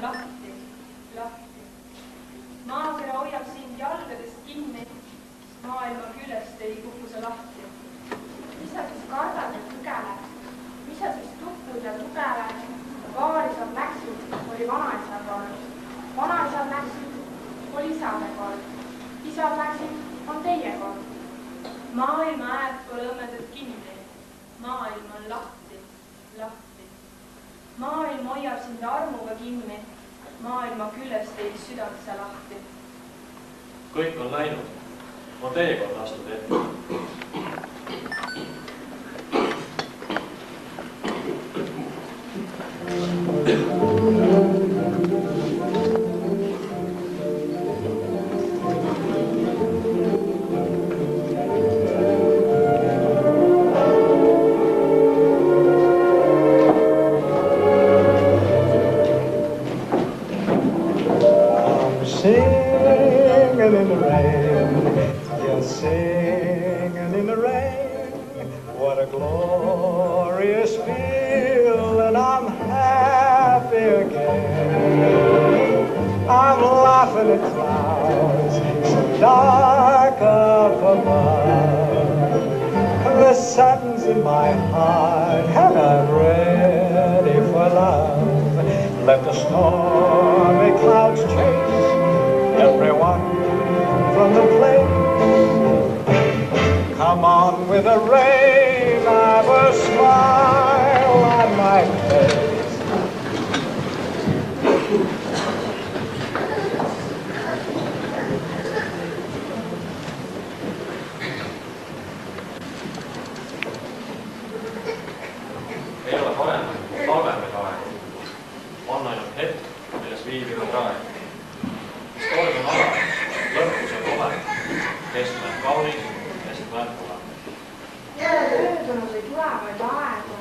lahti, lahti. Maakera hoiab sind jalgadest kinni, maailma küljest ei kuku sa lahti. Mis sa siis kardad ja tugele? Mis sa siis tukud ja tugele? Baari saab läksid, oli vanaisa kord. Vanaisad läksid, oli isade kord. Isad läksid, on teie kord. Maailma äed pole õmmeldud kinni. Maailm on lahti, lahti. Maailm hoiab sind armuga kinni. Maailma küljest ei südant sa lahti. Kõik on läinud. On teie kord astuda ette. Let the stormy clouds chase everyone from the place. Come on with the rain, I've a smile on my face. Ei ole parem, talveme aeg. On ainult hetk, milles viibime praegu. Mis torm on alanud, lõpus on olemas, kes näeb kaunis, kes näeb olemas. Jälle möödunud või tulevaid aegu,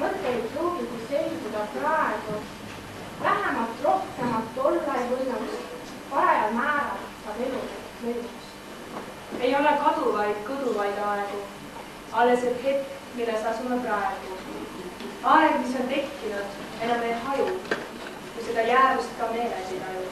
mõte ei pruugigi selguda praegu. Vähemalt rohkemat olla ei võimus, parajal määral saab elu lõimus. Ei ole kõduvaid aegu, alles et hetk, milles asume praegu. Aeg, mis on tekkinud, enam ei haju, kui seda jäävust ka meeles ei taju.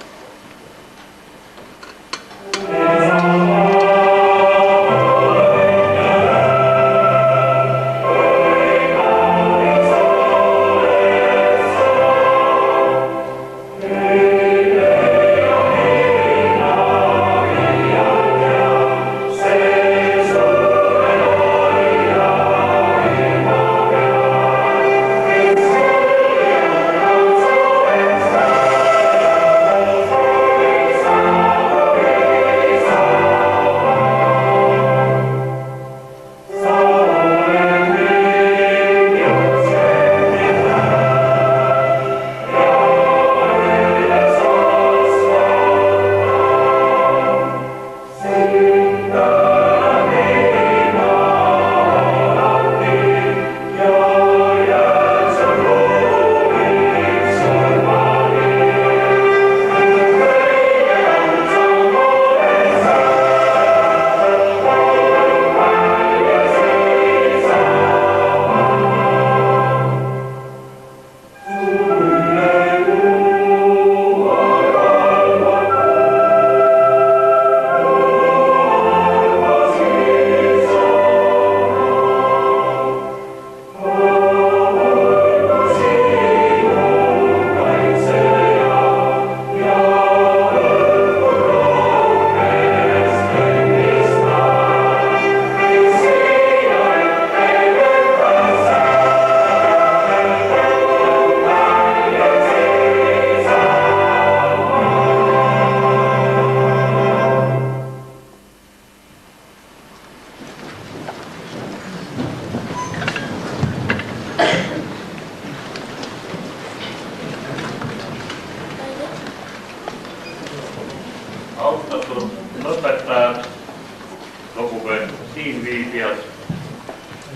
Austatud õpetajad, lugupeetud siinviibijad,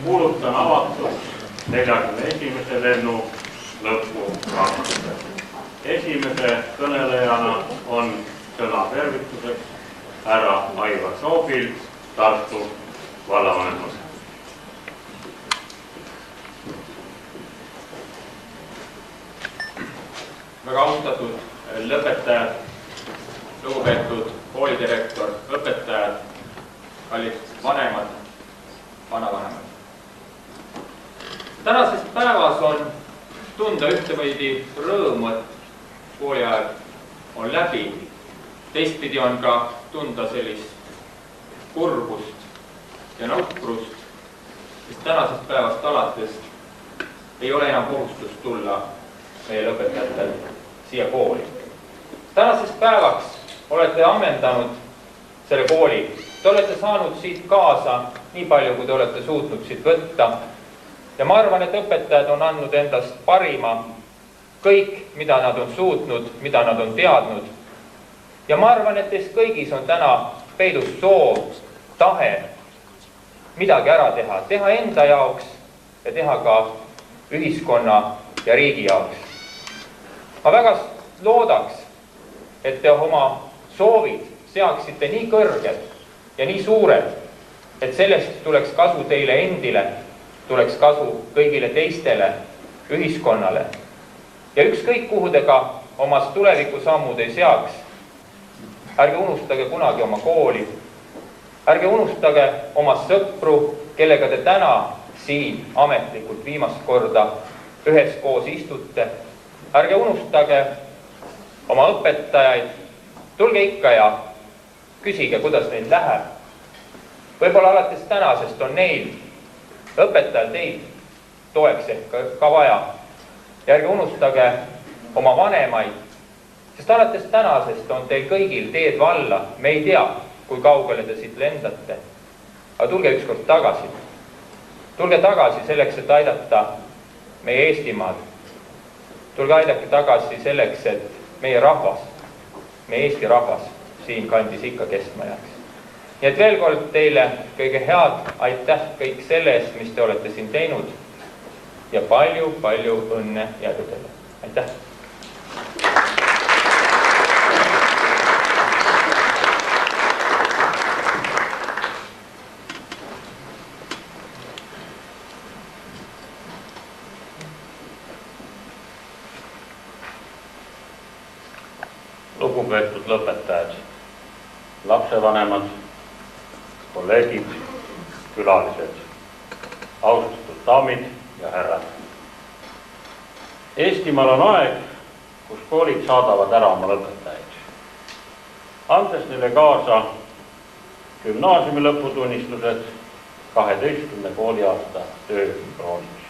kuulutan avatuks 41. lennu lõpu raamatusse. Esimese kõnelejana on sõna tervituseks härra Aivar Soobil Tartu vallavanemast. väga austatud lõpetajad, lugupeetud koolidirektor, õpetajad, kallid vanemad, vanavanemad. Tänases päevas on tunda ühtemoodi rõõmu, et kooliaeg on läbi. Teistpidi on ka tunda sellist kurbust ja nukrust, sest tänasest päevast alates ei ole enam kohustust tulla meie lõpetajatel siia kooli. Tänasest päevaks olete ammendanud selle kooli. Te olete saanud siit kaasa nii palju, kui te olete suutnud siit võtta. Ja ma arvan, et õpetajad on andnud endast parima kõik, mida nad on suutnud, mida nad on teadnud. Ja ma arvan, et teist kõigis on täna peidus soov, tahe midagi ära teha. Teha enda jaoks ja teha ka ühiskonna ja riigi jaoks. Ma väga loodaks, et te oma soovid seaksite nii kõrged ja nii suured, et sellest tuleks kasu teile endile, tuleks kasu kõigile teistele ühiskonnale. Ja ükskõik kuhu te ka omas tulevikusammud ei seaks, ärge unustage kunagi oma kooli, ärge unustage oma sõpru, kellega te täna siin ametlikult viimast korda üheskoos istute. Ärge unustage oma õpetajaid, tulge ikka ja küsige, kuidas neil läheb. Võib-olla alates tänasest on neil õpetajal teid toeks ehk ka vaja. Ja ärge unustage oma vanemaid, sest alates tänasest on teil kõigil teed valla. Me ei tea, kui kaugele te siit lendate. Aga tulge ükskord tagasi. Tulge tagasi selleks, et aidata meie Eestimaad. Tulge aidake tagasi selleks, et meie rahvas, meie Eesti rahvas siin kandis ikka kestma jääks. Nii et veel kord teile kõige head, aitäh kõik selle eest, mis te olete siin teinud ja palju õnne ja edu teile. Aitäh! Lugupeetud lõpetajad, lapsevanemad, kolleegid, külalised, austatud daamid ja härrad. Eestimaal on aeg, kus koolid saadavad ära oma lõpetajaid, andes neile kaasa gümnaasiumi lõputunnistused 12 kooliaasta töökroonis.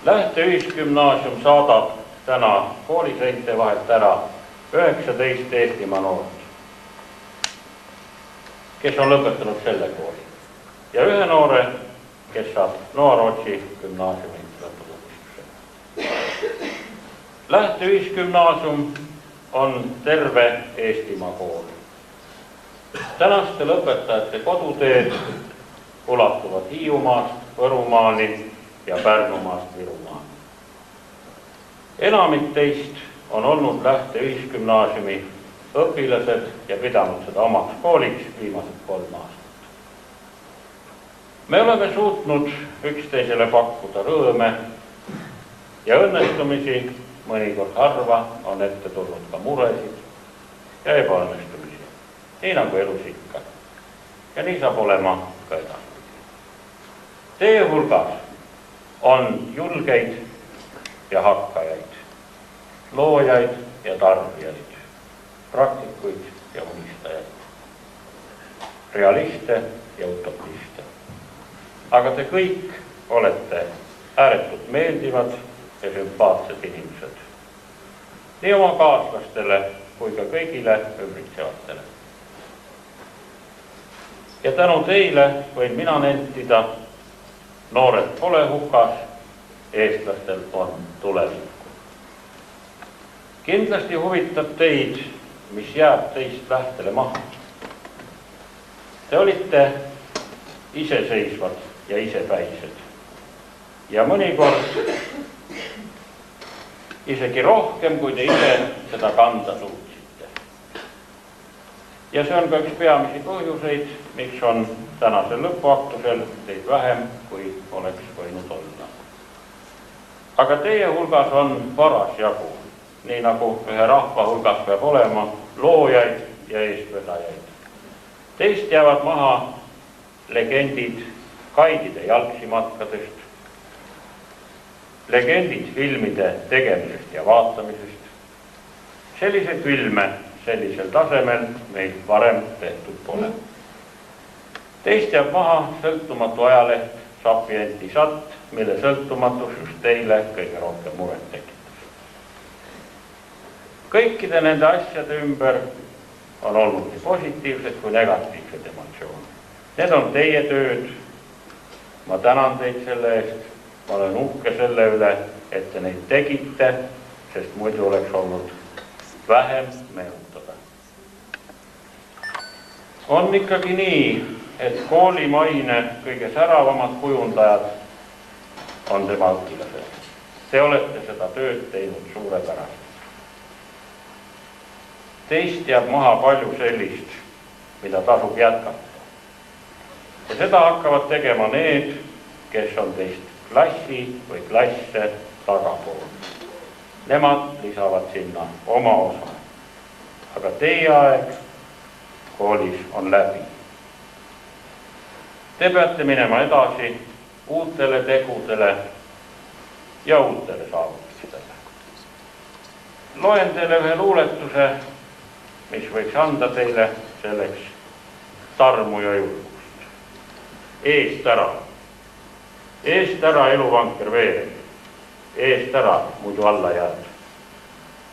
Lähte ühisgümnaasium saadab täna kooliseinte vahelt ära 19 Eestimaa noort, kes on lõpetanud selle kooli, ja ühe noore, kes saab Noa-Rootsi gümnaasiumi lõputunnistuse. Lähte ühisgümnaasium on terve Eestimaa kool. Tänaste lõpetajate koduteed ulatuvad Hiiumaast, Võrumaani ja Pärnumaast Virumaani. Enamik teist on olnud Lähte ühisgümnaasiumi õpilased ja pidanud seda omaks kooliks viimased 3 aastat. Me oleme suutnud üksteisele pakkuda rõõme ja õnnestumisi, mõnikord harva on ette tulnud ka muresid ja ebaõnnestumisi, nii nagu elus ikka. Ja nii saab olema ka edaspidi. Teie hulgas on julgeid ja hakkajaid, loojaid ja tarbijaid, praktikuid ja unistajaid, realiste ja utopiste. Aga te kõik olete ääretult meeldivad ja sümpaatsed inimesed, nii oma kaaslastele kui ka kõigile ümbritsevatele. Ja tänu teile võin mina nentida, noored pole hukas, eestlastel on tulevikku. Kindlasti huvitab teid, mis jääb teist Lähtele maha. Te olite iseseisvad ja isepäised ja mõnikord isegi rohkem, kui te ise seda kanda suutsite. Ja see on ka üks peamisi põhjuseid, miks on tänasel lõpuaktusel teid vähem, kui oleks võinud olla. Aga teie hulgas on varas jagu nii nagu ühe rahva hulgas peab olema, loojaid ja eestvedajaid. Teist jäävad maha legendid gaidide jalgsimatkadest, legendid filmide tegemisest ja vaatamisest. Selliseid filme sellisel tasemel meil varem tehtud pole. Teist jääb maha sõltumatu ajaleht Sapientisat, mille sõltumatus just teile kõige rohkem muret tekitas. Kõikide nende asjade ümber on olnud nii positiivsed kui negatiivsed emotsioonid. Need on teie tööd. Ma tänan teid selle eest. Ma olen uhke selle üle, et te neid tegite, sest muidu oleks olnud vähem meenutada. On ikkagi nii, et kooli maine kõige säravamad kujundajad on tema õpilased. Te olete seda tööd teinud suurepäraselt. Teist jääb maha palju sellist, mida tasub jätkata. Ja seda hakkavad tegema need, kes on teist klassi või klasse tagapool. Nemad lisavad sinna oma osa. Aga teie aeg koolis on läbi. Te peate minema edasi uutele tegudele ja uutele saavutustele. Loen teile ühe luuletuse, mis võiks anda teile selleks tarmu ja julgust. Eest ära. Eest ära eluvanker veereb. Eest ära, muidu alla jääd.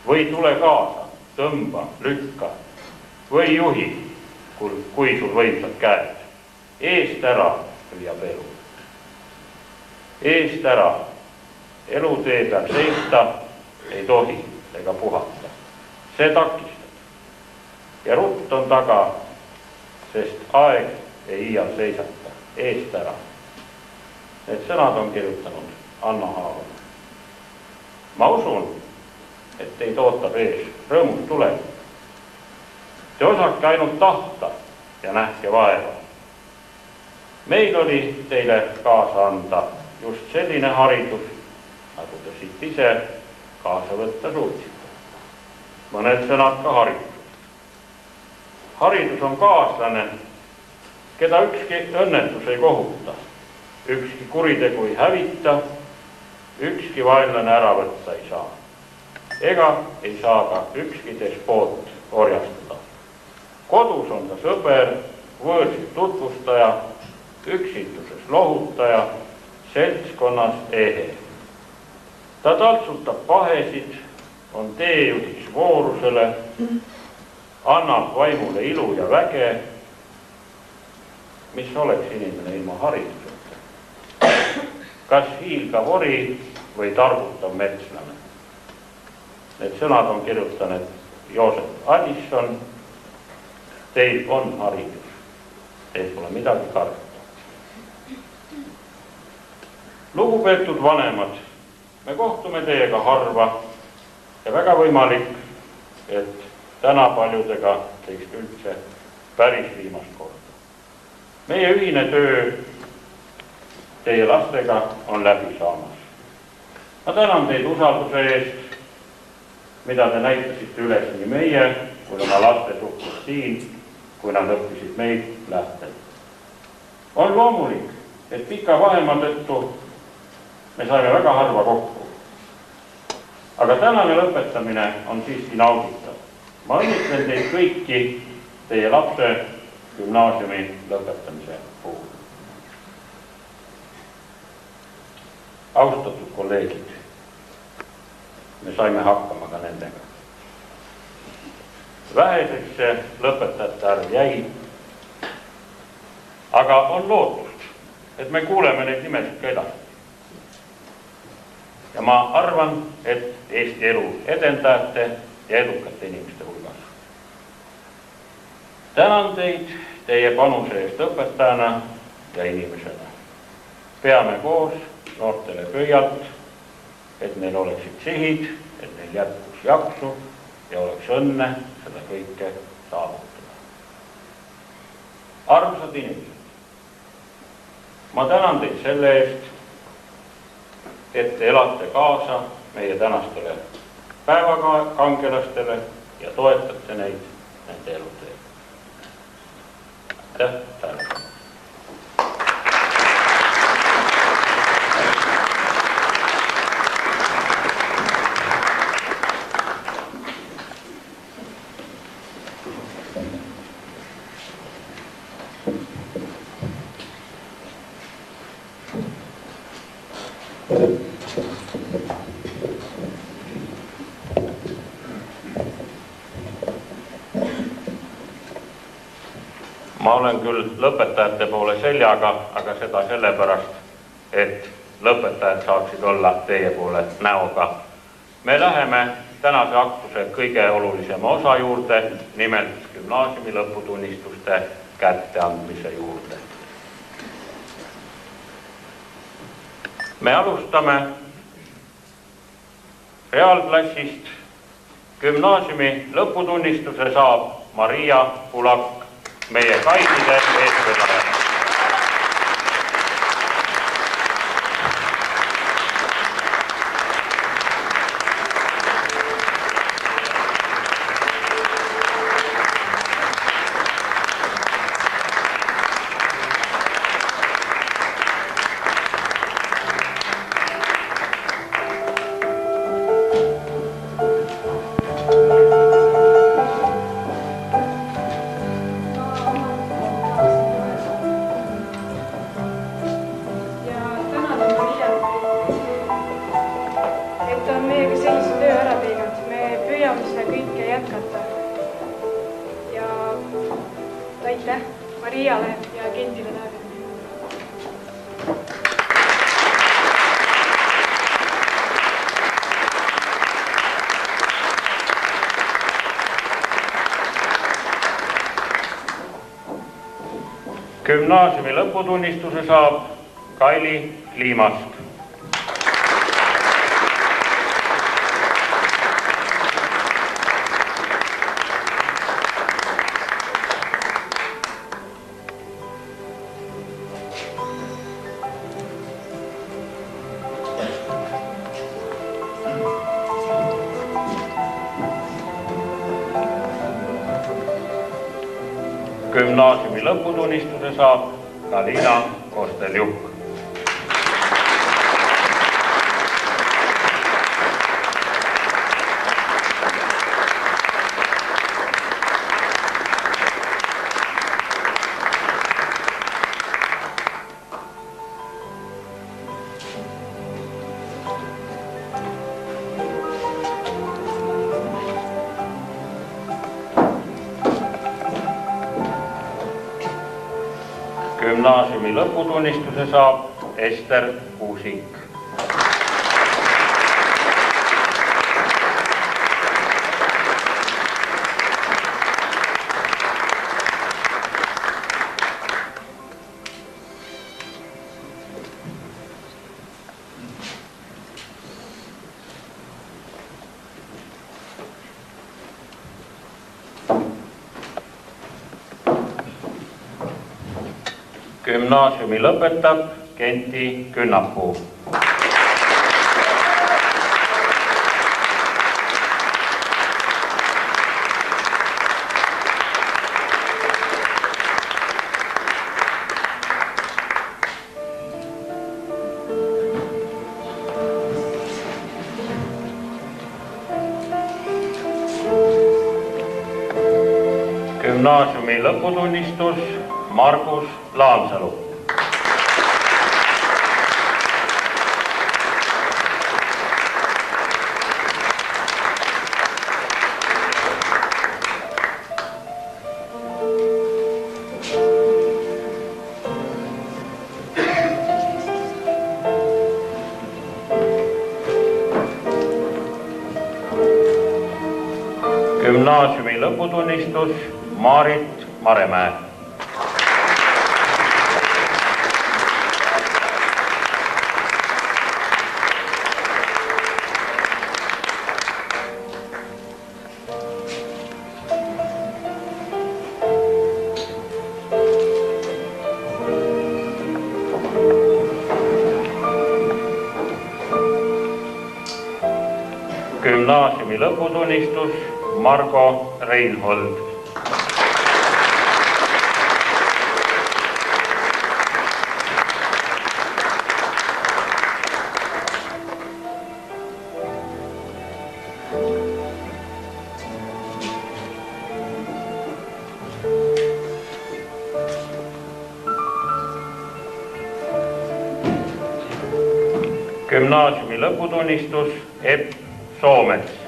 Või tule kaasa, tõmba, lükka. Või juhi, kui sul võimsad käed. Eest ära hüüab elu. Eest ära. Elutee peab seista, ei tohi ega puhata. See takistab. Ja rutt on taga, sest aeg ei iial seisata. Eest ära. Need sõnad on kirjutanud Anna Haaval. Ma usun, et teid ootab ees rõõmus tulevik. Te osake ainult tahta ja nähke vaeva. Meil oli teile kaasa anda just selline haridus, nagu te siit ise kaasa võtta suutsite. Mõned sõnad ka haridusest. Haridus on kaaslane, keda ükski õnnetus ei kohuta, ükski kuritegu ei hävita, ükski vaenlane ära võtta ei saa. Ega ei saa ka ükski despoot orjastada. Kodus on ta sõber, võõrsil tutvustaja, üksituses lohutaja, seltskonnas ehe. Ta taltsutab pahesid, on teejuhiks voorusele, annab vaimule ilu ja väge. Mis oleks inimene ilma hariduseta? Kas hiilgav ori või targutav metslane? Need sõnad on kirjutanud Joosep Addison. Teil on haridus. Teil pole midagi karta. Lugupeetud vanemad, me kohtume teiega harva ja väga võimalik, et täna paljudega teist üldse päris viimast korda. Meie ühine töö teie lastega on läbi saamas. Ma tänan teid usalduse eest, mida te näitasite üles nii meie, kui oma laste suhtes siin, kui nad õppisid meid lähtel. On loomulik, et pika vahemaa tõttu me saime väga harva kokku. Aga tänane lõpetamine on siiski nauditav. Ma õnnitlen teid kõiki teie lapse gümnaasiumi lõpetamise puhul. Austatud kolleegid, me saime hakkama ka nendega. Väheseks see lõpetajate arv jäi, aga on lootust, et me kuuleme neid nimesid ka edasi. Ja ma arvan, et Eesti elu edendajate ja edukate inimeste hulgas. Tänan teid teie panuse eest õpetajana ja inimesena. Peame koos noortele pöialt, et neil oleksid sihid, et neil jätkus jaksu ja oleks õnne seda kõike saavutada. Armsad inimesed, ma tänan teid selle eest, et te elate kaasa meie tänastele päevakangelastele ja toetate neid nende eluteel. Aitäh tähelepanu! Ma olen küll lõpetajate poole seljaga, aga seda sellepärast, et lõpetajad saaksid olla teie poole näoga. Me läheme tänase aktuse kõige olulisema osa juurde, nimelt gümnaasiumi lõputunnistuste kätteandmise juurde. Me alustame reaalklassist. Gümnaasiumi lõputunnistuse saab Maria Kulak, meie kaitside eestvedaja. Aitäh Mariale ja Kentile tähelepanu. Gümnaasiumi lõputunnistuse saab Kaili Liimast. Gümnaasiumi lõputunnistuse saab Kalina Kosteljuk. Gümnaasiumi lõputunnistuse saab Ester Kuusik. Gümnaasiumi lõpetab Kenti Künnapuu. Gümnaasiumi lõputunnistus Margus Laansalu. Gümnaasiumi lõputunnistus Maarit Maremäe. Gümnaasiumi Gümnaasiumi lõputunnistus Margo Reinhold. Gümnaasiumi lõputunnistus Epp Soomets.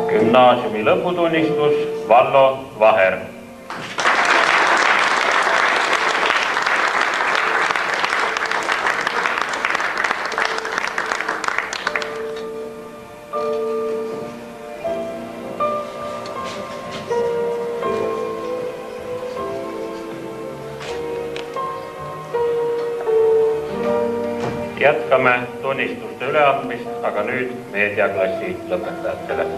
Gümnaasiumi lõputunnistus Vallo Vaher. Jätkame tunnistuste üleandmist, aga nüüd meediaklassi lõpetajatele.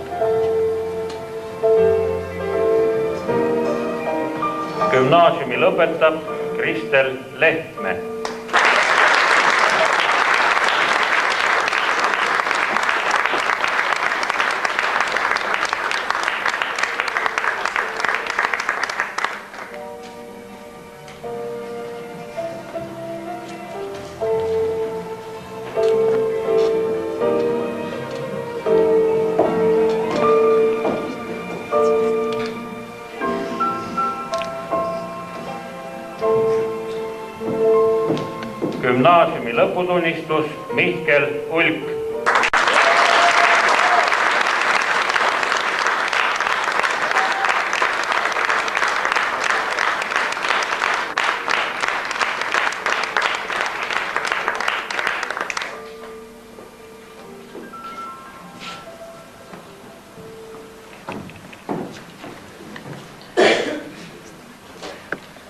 Gümnaasiumi lõpetab Kristel Lehtme. Gümnaasiumi lõputunnistus Mihkel Ulk.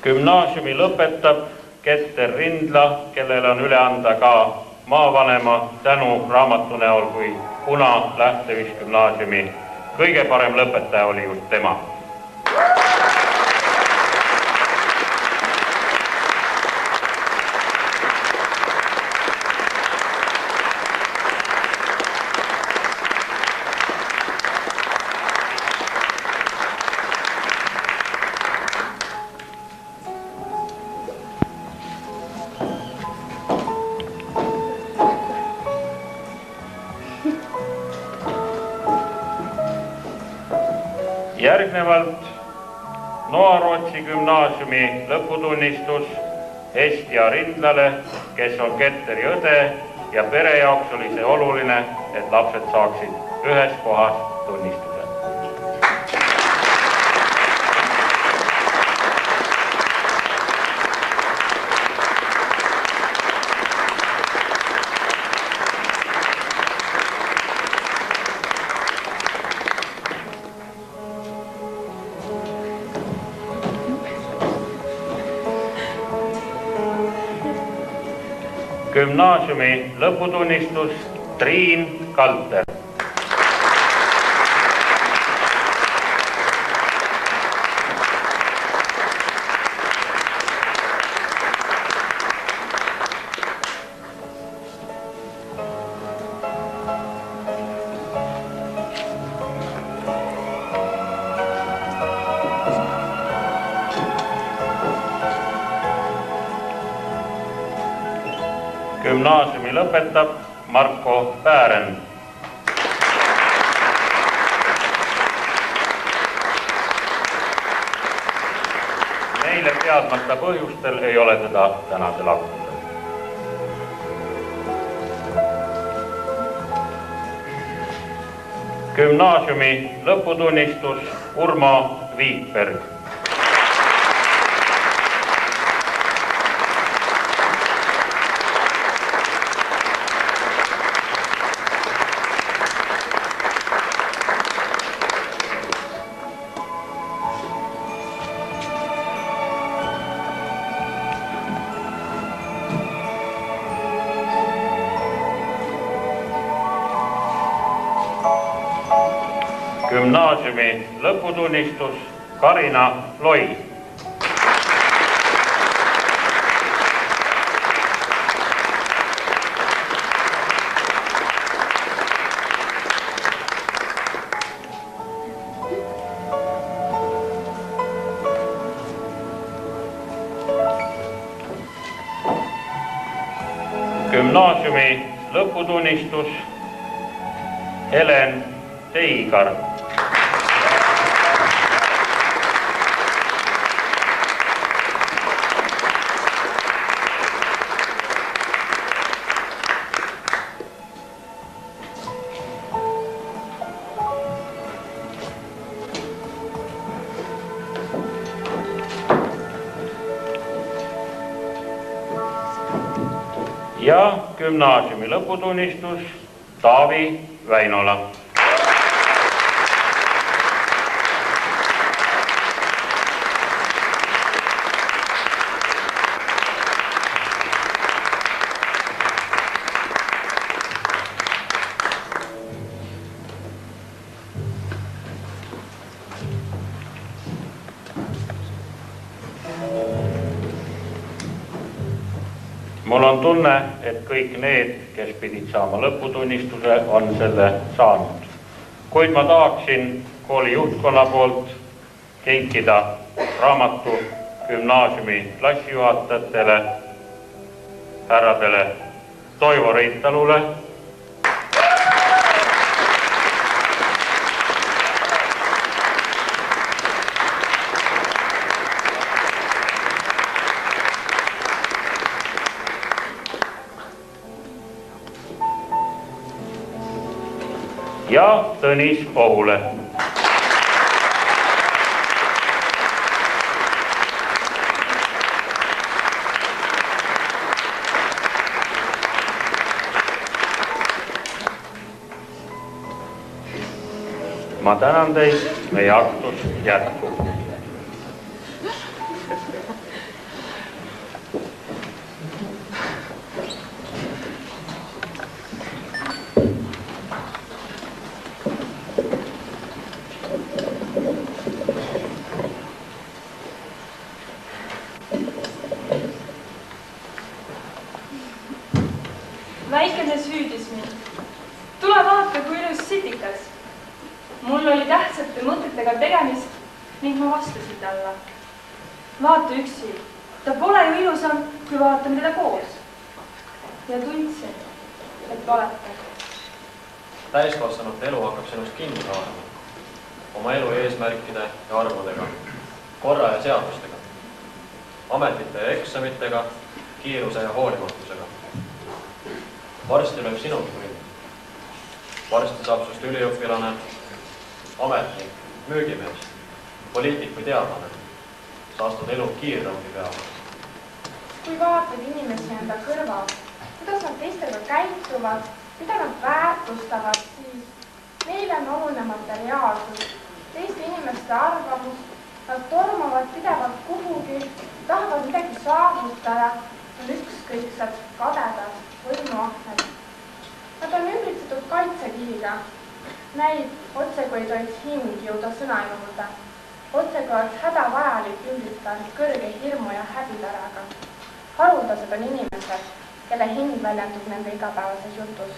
Gümnaasiumi lõpetab Ketter Rindla, kellel on üle anda ka maavanema tänu raamatu näol, kui kuna Lähteühisgümnaasiumi kõige parem lõpetaja oli just tema. Järgnevalt Noarootsi gümnaasiumi lõputunnistus Hestia Rindlale, kes on Ketteri õde ja pere jaoks oli see oluline, et lapsed saaksid ühes kohas tunnistuse. Gümnaasiumi lõputunnistus Triin Kalter. Gümnaasiumi lõpetab Marko Päären. Meile teadmata põhjustel ei ole teda tänasel aktusel. Gümnaasiumi lõputunnistus Urmo Viikberg. gümnaasiumi lõputunnistus Karina Loi. Gümnaasiumi lõputunnistus Helen Teigar. Ja gümnaasiumi lõputunnistus Taavi Väinola. Mul on tunne, et kõik need, kes pidid saama lõputunnistuse, on selle saanud. Kuid ma tahaksin kooli juhtkonna poolt kinkida raamatu gümnaasiumi klassijuhatajatele, härradele Toivo Reitalule, ja Tõnis Ohule. Ma tänan teid, meie aktus jätkub. Väikeses hüüdis mind. Tule vaata, kui ilus sitikas. Mul oli tähtsate mõtetega tegemist ning ma vastasin talle. Vaata üksi, ta pole ju ilusam, kui vaatan teda koos. Ja tundsin, et valeta. Täiskasvanute elu hakkab sinust kinni saama. Oma elu eesmärkide ja arvudega, korra ja seadustega, ametite ja eksamitega, kiiruse ja hoolimatusega. Varsti lööb sinult võim. Varsti saab sust üliõpilane, ametnik, müügimees, poliitik või teadlane. Sa astud elu kiirrongi peale. Kui vaatad inimesi enda kõrval, kuidas nad teistega käituvad, mida nad väärtustavad, siis neile on oluline materiaalsus, teiste inimeste arvamus, nad tormavad pidevalt kuhugi, tahavad midagi saavutada, on ükskõiksed, kadedad, võimuahned. Nad on ümbritsetud kaitsekihiga. Näib, otse kui ei tohiks hing jõuda sõna juurde. Otse kui oleks hädavajalik ümbritseda kõrge hirmu ja häbitäraga. Haruldased on inimesed, kelle hing väljendub nende igapäevases jutus.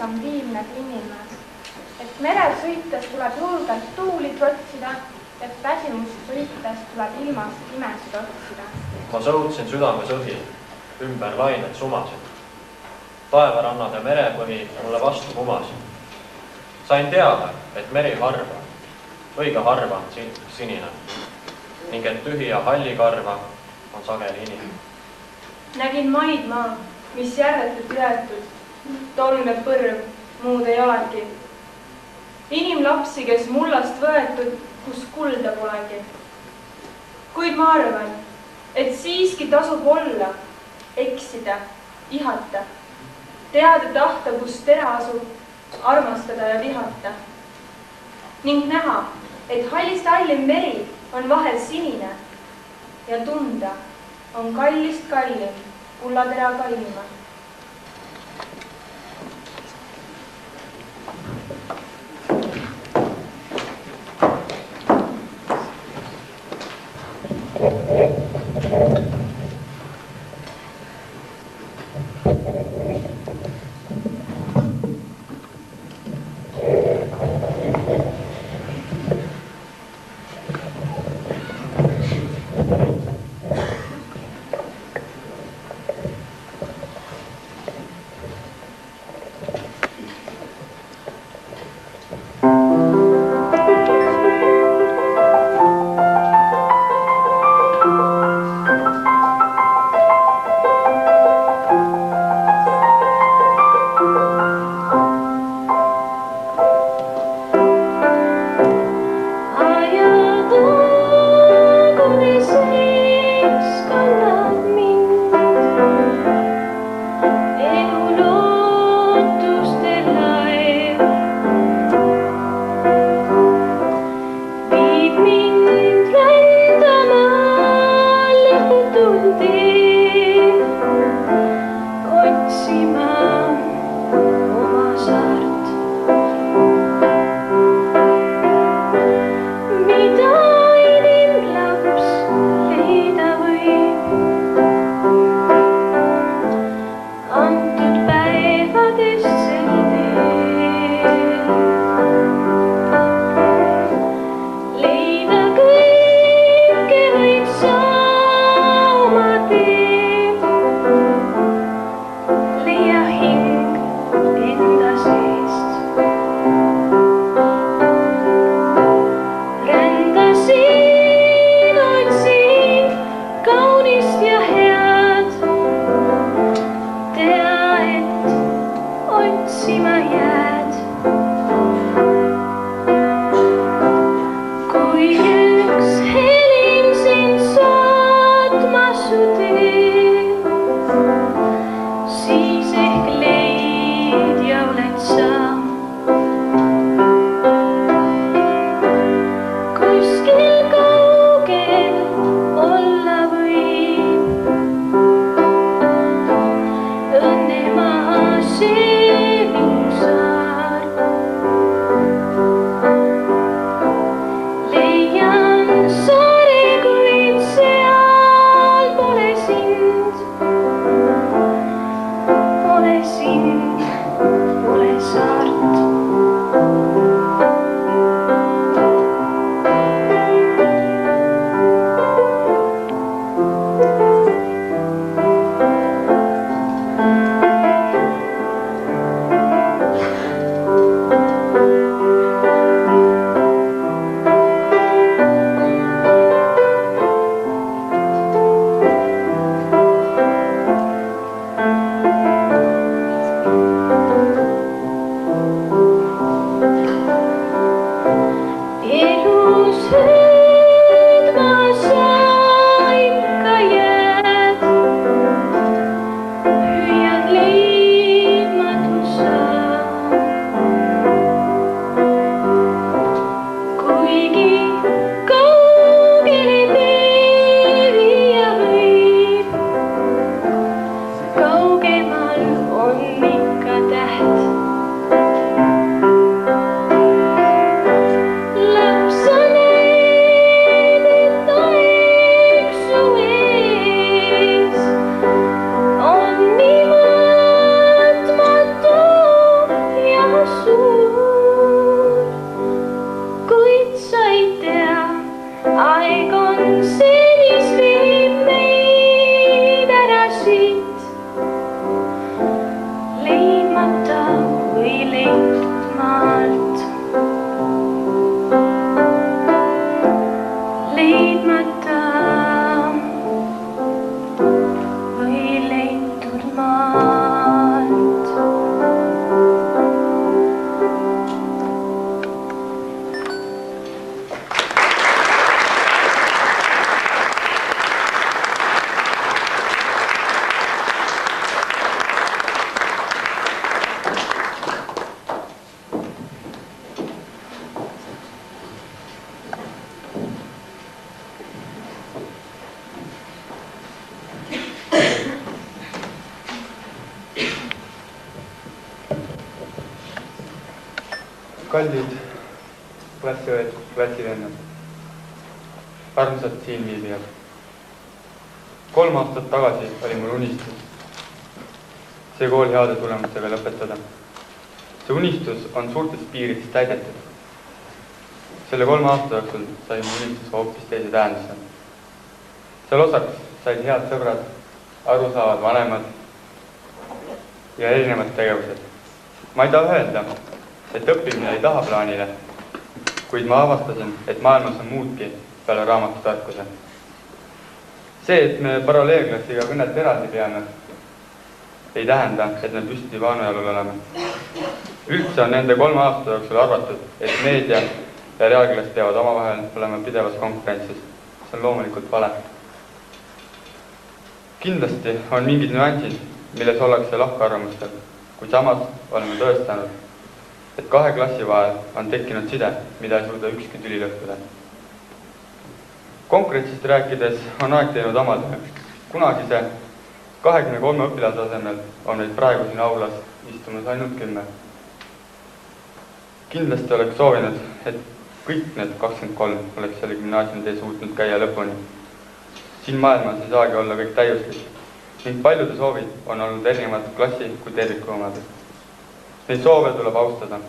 on viimne kui inimene. Et merel sõites tuleb julgelt tuuli trotsida, et väsimust sõites tuleb ilmast imesid otsida. Ma sõudsin südame sõdi, ümber lained sumasid. Taevarannad ja merepõhi mulle vastu kumasid. Sain teada, et meri harva, õige harva on sinine ning et tühi ja halli karva on sageli inimene. Nägin maidmaa, mis järvetult ületud, tolmeb põrv, muud ei olegi. Inimlapsi, kes mullast võetud, kus kulda polegi. Kuid ma arvan, et siiski tasub olla, eksida, ihata, teada tahta, kus tera asub, armastada ja vihata. Ning näha, et hallist hallim meri on vahel sinine ja tunda on kallist kallim, kullatera kallima. suur, kuid sa ei tea, aeg on see, mis viib meid ära siit, leidmata või leitud maalt, leidmata või leitud maalt. Kallid klassiõed, klassivennad, armsad siinviibijad. 3 aastat tagasi oli mul unistus see kool heade tulemustega lõpetada. See unistus on suurtest piiridest täidetud. Selle 3 aasta jooksul sai mu unistus hoopis teise tähenduse. Seal osaks said head sõbrad, arusaavad vanemad ja erinevad tegevused. Ma ei taha öelda, et õppimine ei taha plaanile, kuid ma avastasin, et maailmas on muudki peale raamatutarkuse. See, et me paralleelklassiga kõnet eraldi peame, ei tähenda, et me püsti vaanujalul oleme. Üldse on nende 3 aasta jooksul arvatud, et meedia ja reaalklass peavad omavahel olema pidevas konkurentsis. See on loomulikult vale. Kindlasti on mingid nüansid, milles ollakse lahkarvamustel, kuid samas oleme tõestanud, et 2 klassi vahel on tekkinud side, mida ei suuda ükski tüli lõhkuda. Konkurentsist rääkides on aeg teinud oma töö. Kunagise 23 õpilase asemel on meid praegu siin aulas istumas ainult 10. Kindlasti oleks soovinud, et kõik need 23 oleks selle gümnaasiumi tee suutnud käia lõpuni. Siin maailmas ei saagi olla kõik täiuslik ning paljude soovid on olnud erinevad klassi kui terviku omadest. Neid soove tuleb austada.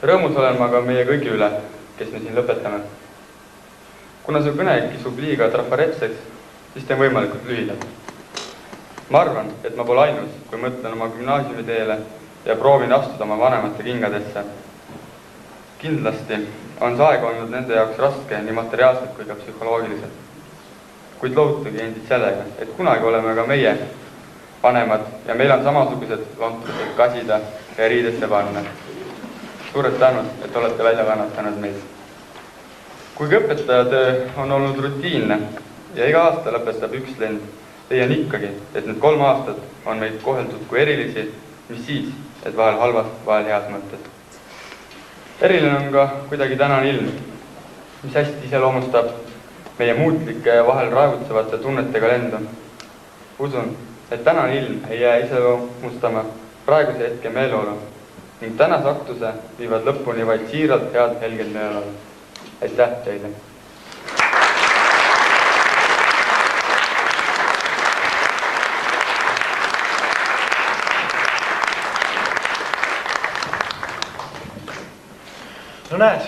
Rõõmus olen ma ka meie kõigi üle, kes me siin lõpetame. Kuna see kõne kisub liiga trafaretseks, siis teen võimalikult lühidalt. Ma arvan, et ma pole ainus, kui mõtlen oma gümnaasiumi teele ja proovin astuda oma vanemate kingadesse. Kindlasti on see aeg olnud nende jaoks raske nii materiaalselt kui ka psühholoogiliselt. Kuid loovutage endid sellega, et kunagi oleme ka meie vanemad ja meil on samasugused lontused kasida ja riidesse panna. Suured tänud, et olete välja kannatanud meid. Kuigi õpetajatöö on olnud rutiinne ja iga aasta lõpetab üks lend, leian ikkagi, et need 3 aastat on meid koheldud kui erilisi, mis siis, et vahel halvas, vahel heas mõttes. Eriline on ka kuidagi tänane ilm, mis hästi iseloomustab meie muutlike ja vahel raevutsevate tunnetega lendu. Usun, et tänane ilm ei jää iseloomustama praeguse hetke meeleolu ning tänase aktuse viivad lõpuni vaid siiralt head helged meeleolu. Aitäh teile! No näed,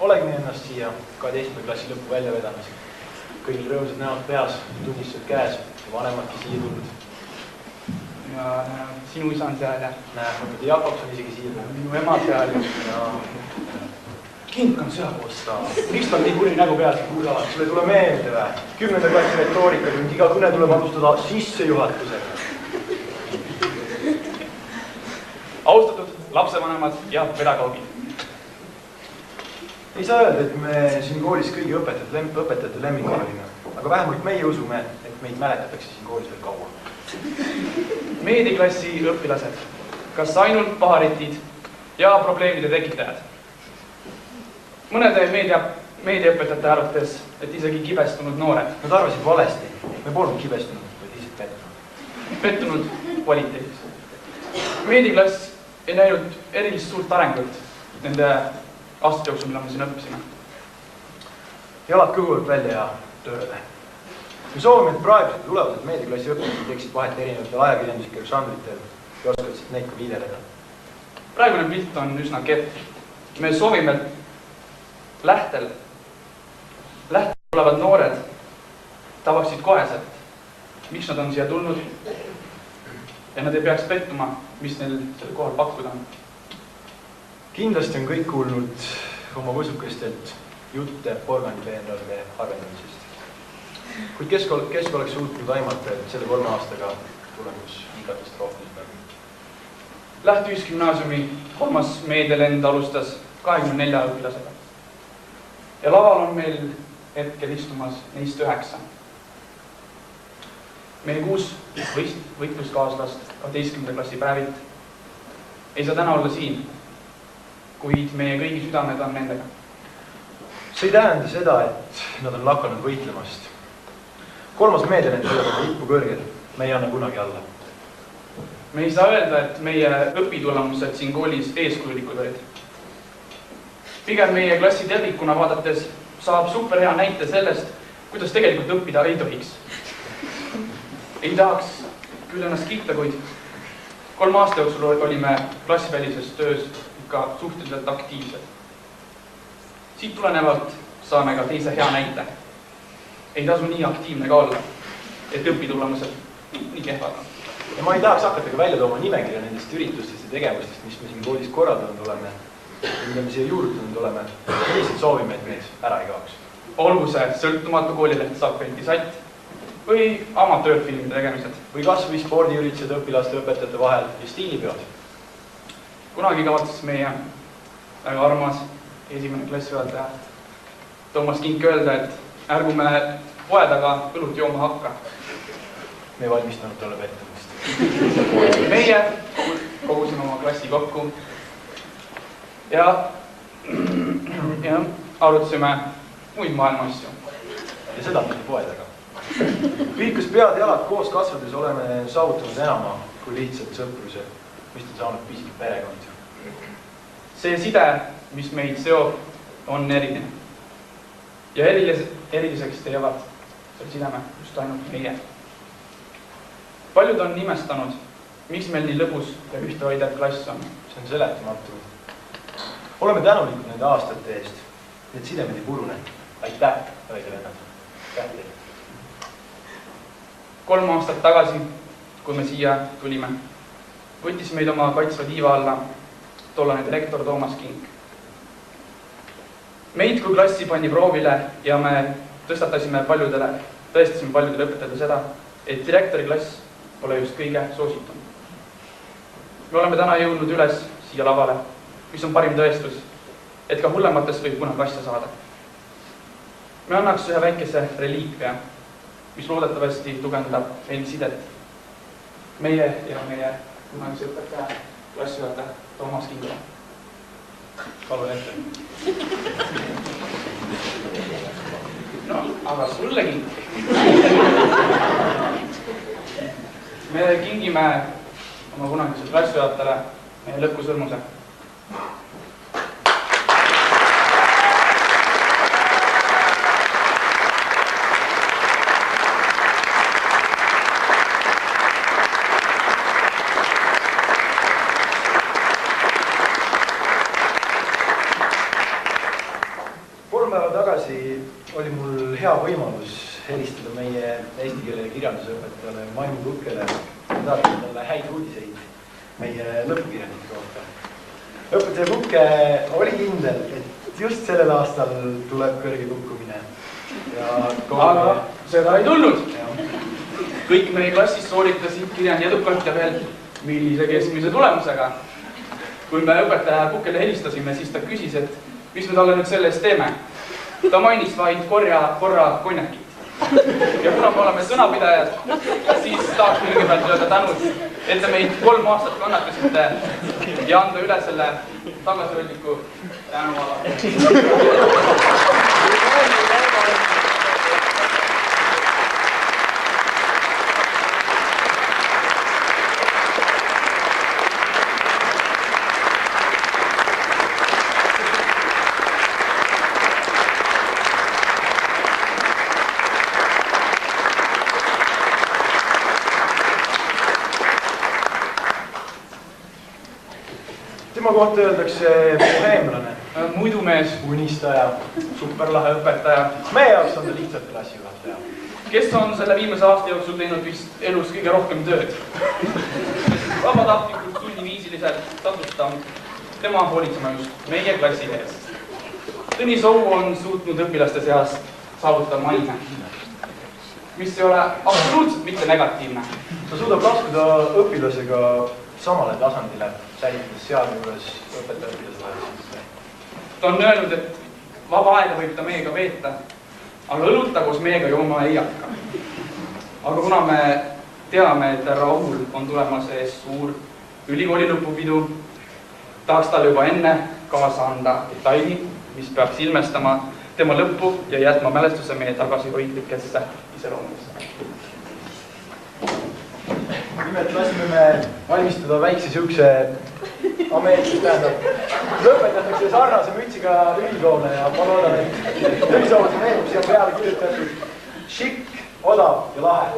olegin ennast siia 12. klassi lõppu välja vedamas. Kõigil rõõmsad näod peas, tunnistused käes ja vanemadki siia tulnud. Ja sinu isa on seal ja? Näed, õpetaja Jakobs on isegi siia tulnud. Minu ema seal ja? Kink on seal osta. Miks tal nii kuri nägu peas? Kuule, sulle tule meelde või? 10. klassi retoorika, kui iga kõne tuleb alustada sissejuhatusega. Austatud lapsevanemad ja pedagoogid. Ei saa öelda, et me siin koolis kõigi õpetajate lemmik olime, aga vähemalt meie usume, et meid mäletatakse siin koolis veel kaua. Meediaklassi õpilased, kas ainult paharitid ja probleemide tekitajad? Mõnede meediaõpetajate arvates, et isegi kibestunud noored. Nad arvasid valesti. Me polnud kibestunud, vaid lihtsalt pettunud. Pettunud kvaliteedis. Meediaklass ei näinud erilist suurt arengut nende aastate jooksul, mille me siin õppisime. Jalad kõhuvad välja ja tööle. Me soovime, et praegused tulevased meediaklassi õpilased teeksid vahet erinevatel ajakirjanduslikel žanritel ja oskaksid neid ka viideleda. praegune pilt on üsna kehv. Me soovime, et lähtel olevad noored tavaksid koheselt, miks nad on siia tulnud ja nad ei peaks pettuma, mis neil selle kohal pakkuda on. Kindlasti on kõik kuulnud oma võsukestelt jutte porgandipeenrade harvendamisest. Kuid kes oleks suutnud aimata, et selle 3 aastaga tulemus nii katastroofilisem läbi? Lähtühisgümnaasiumi 3. meedialend alustas 24 õpilasega. Ja laval on meil hetkel istumas neist 9. Meie 6 võitluskaaslast 12. klassi päevilt ei saa täna olla siin, kuid meie kõigi südamed on nendega. See ei tähenda seda, et nad on lakanud võitlemast. 3. meedialend hoiab oma lippu kõrgel, me ei anna kunagi alla. Me ei saa öelda, et meie õpitulemused siin koolis eeskujulikud olid. Pigem meie klassi tervikuna vaadates saab superhea näite sellest, kuidas tegelikult õppida ei tohiks. Ei tahaks küll ennast kiita, kuid 3 aasta jooksul olime klassivälises töös ikka suhteliselt aktiivsed. Siit tulenevalt saame ka teise hea näite. Ei tasu nii aktiivne ka olla, et õpitulemused nii kehvad on. Ja ma ei tahaks hakata ka välja tooma nimekirja nendest üritustest ja tegevustest, mis me siin koolis korraldanud oleme, mida me siia juurdunud oleme. Lihtsalt soovime, et need ära ei kaoks. Olgu see sõltumatu koolileht Sapelti satt või amatöörfilmide tegemised. Või kas või spordiüritused õpilaste õpetajate vahel ja stiilipeod. Kunagi kavatses meie väga armas esimene klassijuhataja Toomas Kink öelda, et ärgume poe taga õlut jooma hakka. Me ei valmistanud tolle pettumist. Meie kogusime oma klassi kokku ja arutasime muid maailma asju. Ja seda tuli poe taga. Liikus pead jalad koos kasvades oleme saavutanud enama kui lihtsalt sõpruse, mis on saanud pisik perekond. See side, mis meid seob, on eriline. Ja eriliseks teevad selle sideme just ainult meie. Paljud on nimestanud, miks meil nii lõbus ja ühtehoidev klass on. See on seletamatu. Oleme tänulikud nende aastate eest. Need sidemed ei purune. Aitäh, õige vennad. Kähti. 3 aastat tagasi, kui me siia tulime, võttis meid oma kaitsva tiiva alla tollane direktor Toomas Kink. Meid kui klassi pani proovile ja me tõstasime paljudele õpetajatele seda, et direktori klass pole just kõige soositum. Me oleme täna jõudnud üles siia lavale, mis on parim tõestus, et ka hullematest võib kunagi asja saada. Me annaks ühe väikese reliikvia, mis loodetavasti tugevdab meil sidet meie ja meie kunagise õpetaja klassijuhataja Toomas Kingola. Palun ette. No, aga sullegi. Me kingime oma kunagise klassijuhatajale meie lõpusõrmuse. Oli mul hea võimalus helistada meie eesti keele ja kirjandusõpetajale Maimu Kukkele ja tahtnud talle häid uudiseid meie lõpukirjandite kohta. Õpetaja Kukke oli kindel, et just sellel aastal tuleb kõrge kukkumine. Aga seda ei tulnud. Kõik meie klassis sooritasid kirjandi edukalt ja veel millise keskmise tulemusega. Kui me õpetaja Kukkele helistasime, siis ta küsis, et mis me talle nüüd selle eest teeme. Ta mainis vaid korra konjakit. Ja kuna me oleme sõnapidajad, siis tahaks kõigepealt öelda tänud, et te meid 3 aastat kannatasite ja anda üle selle tagasihoidliku tänuala. Tema kohta öeldakse boheemlane, muidumees, unistaja, superlahe õpetaja, meie jaoks on ta lihtsalt klassijuhataja. kes on selle viimase aasta jooksul teinud vist elus kõige rohkem tööd. Vabatahtlikult sunniviisiliselt tasustam, tema hoolitsema just meie klassi eest. Tõnis Ou on suutnud õpilaste seas saavutada maine, mis ei ole absoluutselt mitte negatiivne. Ta suudab laskuda õpilasega samale tasandile, säilitades sealjuures õpetaja-õpilas vahel. Ta on öelnud, et vaba aega võib ta meiega veeta, aga õlut ta koos meiega jooma ei hakka. Aga kuna me teame, et härra Ohul on tulemas ees suur ülikooli lõpupidu, tahaks talle juba enne kaasa anda detaili, mis peaks ilmestama tema lõppu ja jätma mälestuse meie tagasihoidlikesse iseloomudesse. Nimelt lasime me valmistada väikse siukse ameerikas tähendab. Lõpetatakse sarnase mütsiga ülikoole ja ma loodan, et Tõnisoomas meelub siia peale kirjutatud šikk, odav ja lahe.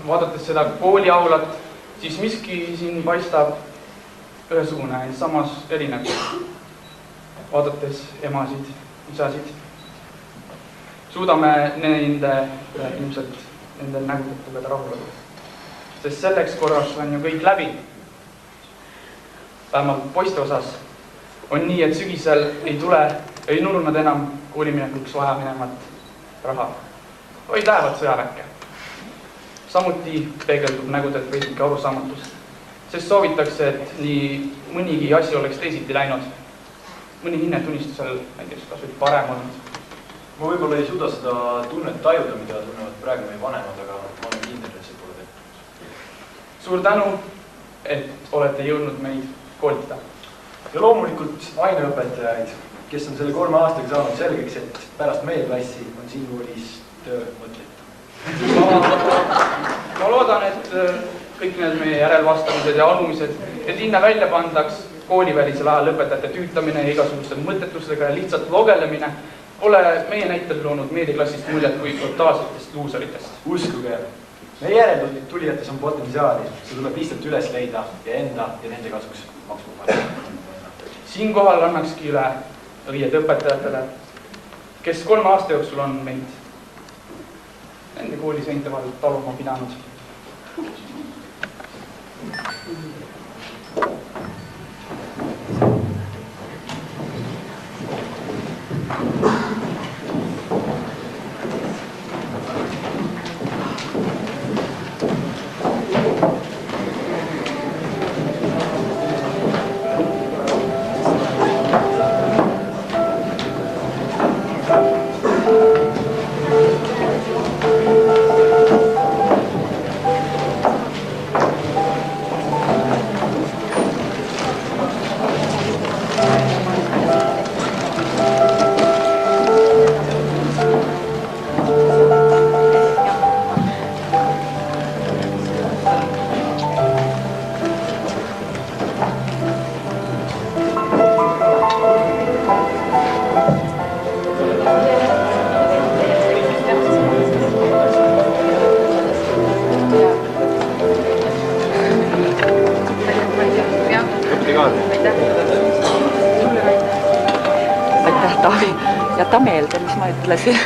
Vaadates seda kooliaulat, siis miski siin paistab ühesugune, samas erinev. Vaadates emasid, isasid, suudame nende ilmselt nendel nägudelt tugeda rahuleda. Sest selleks korras on ju kõik läbi. Vähemalt poiste osas on nii, et sügisel ei nurnud nad enam kooliminekuks vaja minemat raha, vaid lähevad sõjaväkke. Samuti peegeldub nägudelt veidike arusaamatus, sest soovitakse, et nii mõnigi asi oleks teisiti läinud. Mõni hinnetunnistusel näiteks kas või parem olnud. Ma võib-olla ei suuda seda tunnet tajuda, mida tunnevad praegu meie vanemad, aga ma olen kindel, et see pole tehtud. Suur tänu, et olete jõudnud meid koolitada. Ja loomulikult aineõpetajaid, kes on selle 3 aastaga saanud selgeks, et pärast meie klassi on siin koolis töö mõtletu. Ma loodan, et kõik need meie järelvastamised ja alumised, et linna välja pandaks koolivälisel ajal õpetajate tüütamine ja igasuguste mõttetustega ja lihtsalt logelemine pole meie näitel loonud meediaklassist muljet kui totaalsetest luuseritest. Uskuge, meie järeldunud tulijates on potentsiaali, see tuleb lihtsalt üles leida ja enda ja nende kasuks maksma panna. Siinkohal annakski üle õied õpetajatele, kes 3 aasta jooksul on meid nende kooli seinte vahel taluma pidanud. Aitäh, Taavi. Jäta meelde, mis ma ütlesin.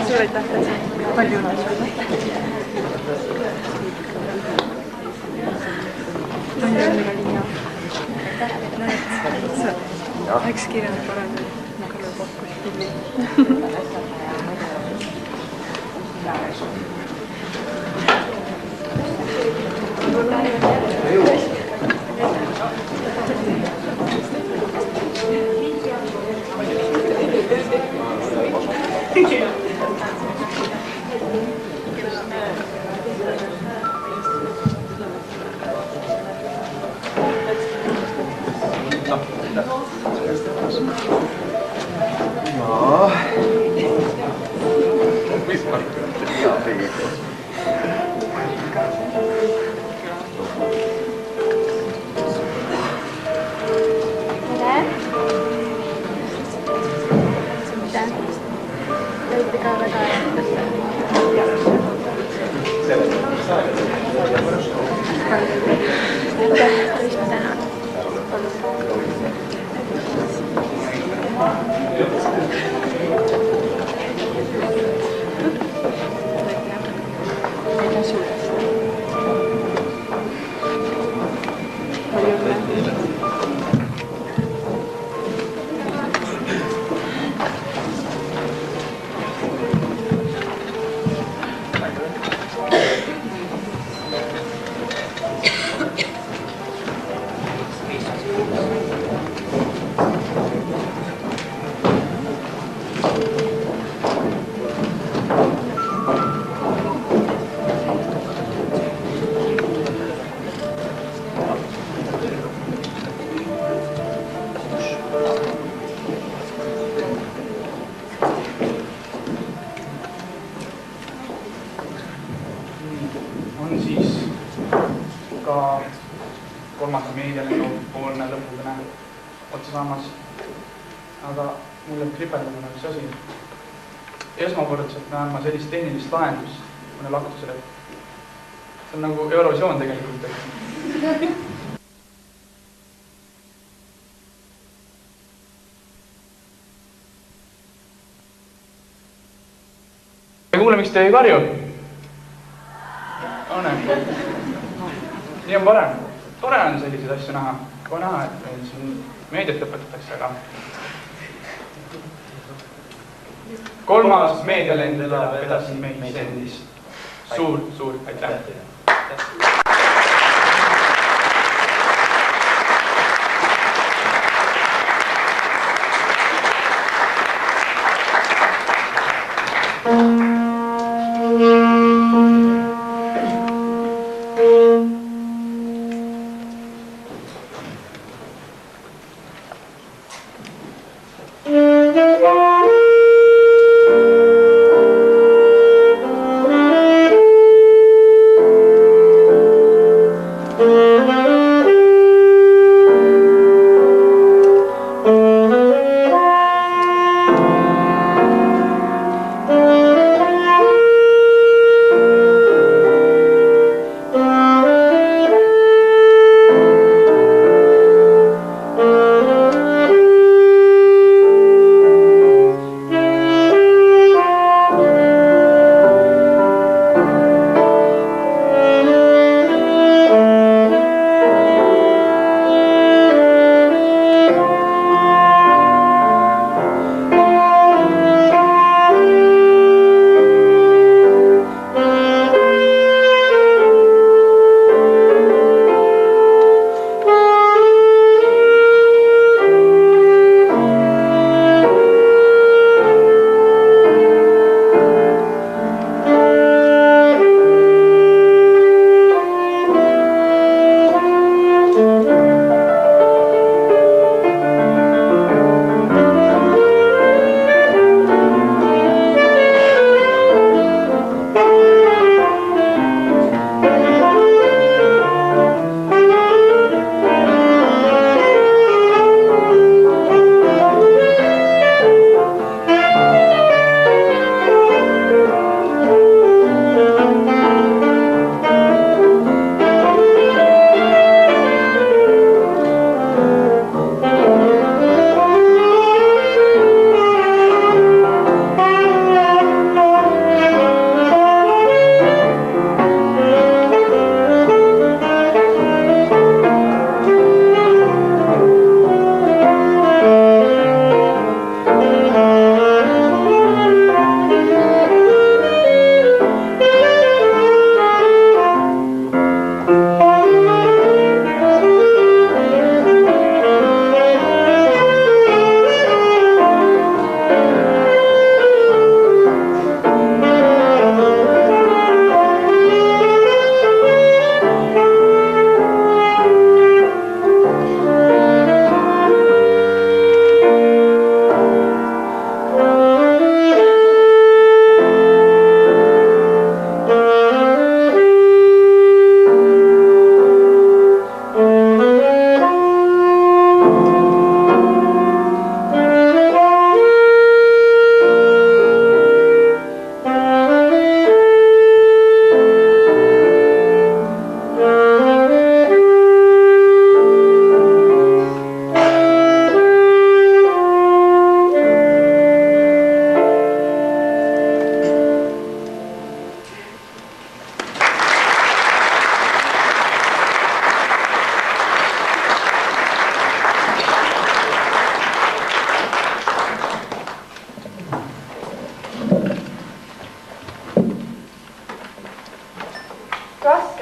Suur aitäh teile. Palju õnne sulle. Palju õnne ka Liina. Sa läks kirjanud parem, ma ka veel pakkusin. On siis ka kolmas meedialine poolne lõpukõne otsa saamas. Aga mul jääb kripeldama üks asi. Esmakordselt näen ma sellist tehnilist lahendust mõne laktusele. See on nagu Eurovisioon tegelikult. Kuule, miks te ei karju? Nii on parem. Tore on selliseid asju näha. Kohe näha, et meil siin meediat õpetatakse, aga kolmas meedialend elab edasi meid endis. Suur aitäh!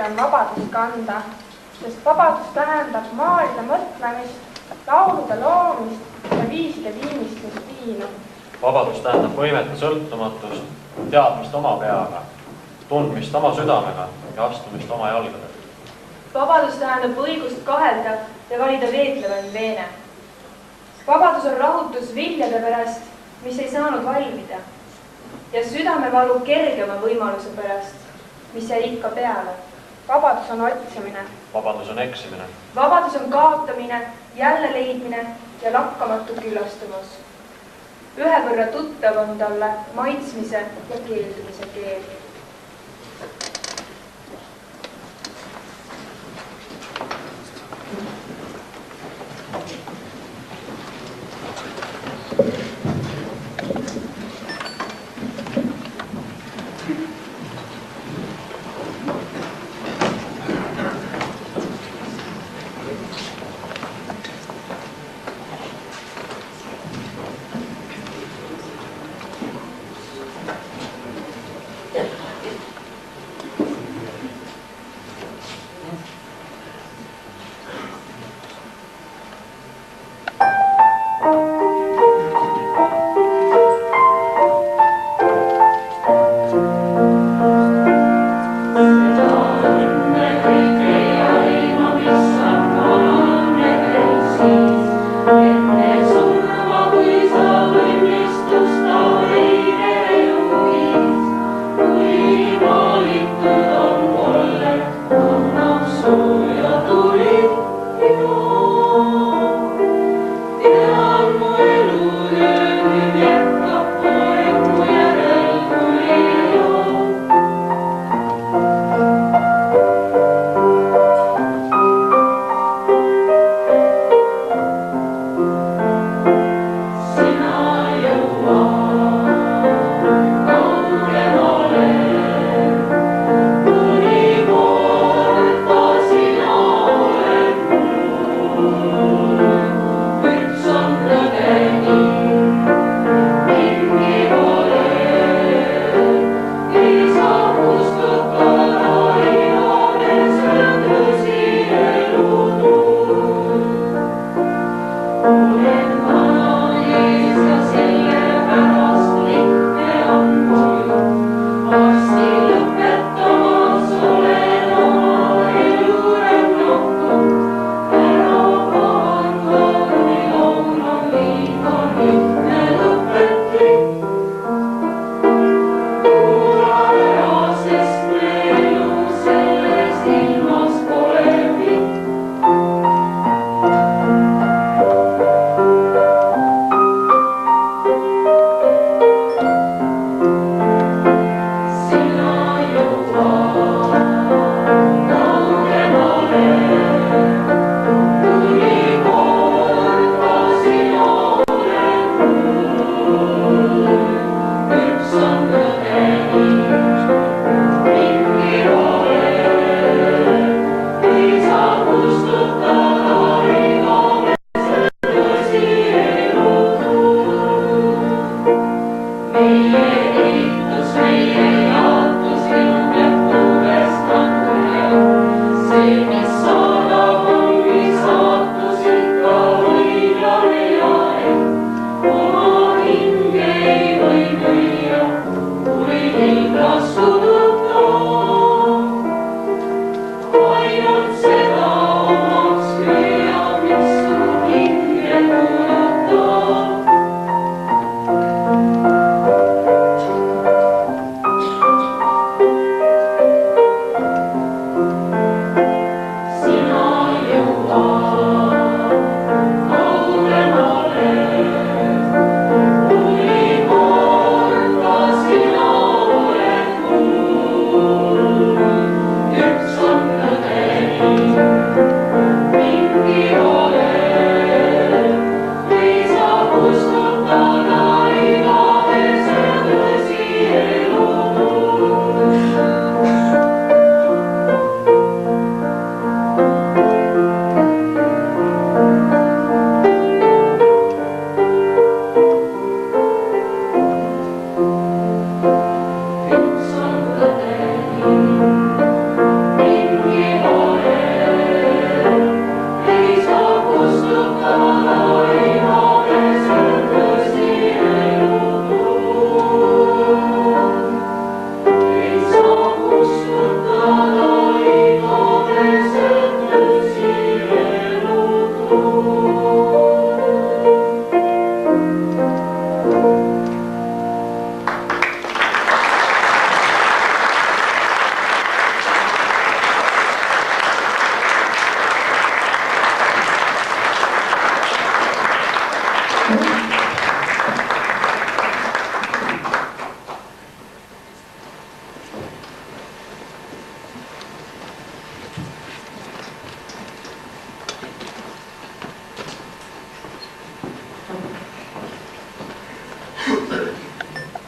raske on vabadust kanda, sest vabadus tähendab maalida mõtlemist, laulude loomist ja viiside viimistlust viinu. Vabadus tähendab võimete sõltumatust, teadmist oma peaga, tundmist oma südamega ja astumist oma jalgadel. Vabadus tähendab õigust kahelda ja valida veetlevaid veene. Vabadus on rahutus viljade pärast, mis ei saanud valmida ja südamevalu kergema võimaluse pärast, mis jäi ikka peale. Vabadus on otsimine. Vabadus on eksimine. Vabadus on kaotamine, jälle leidmine ja lakkamatu küllastumus. Ühe võrra tuttav on talle maitsmise ja keeldumise keel.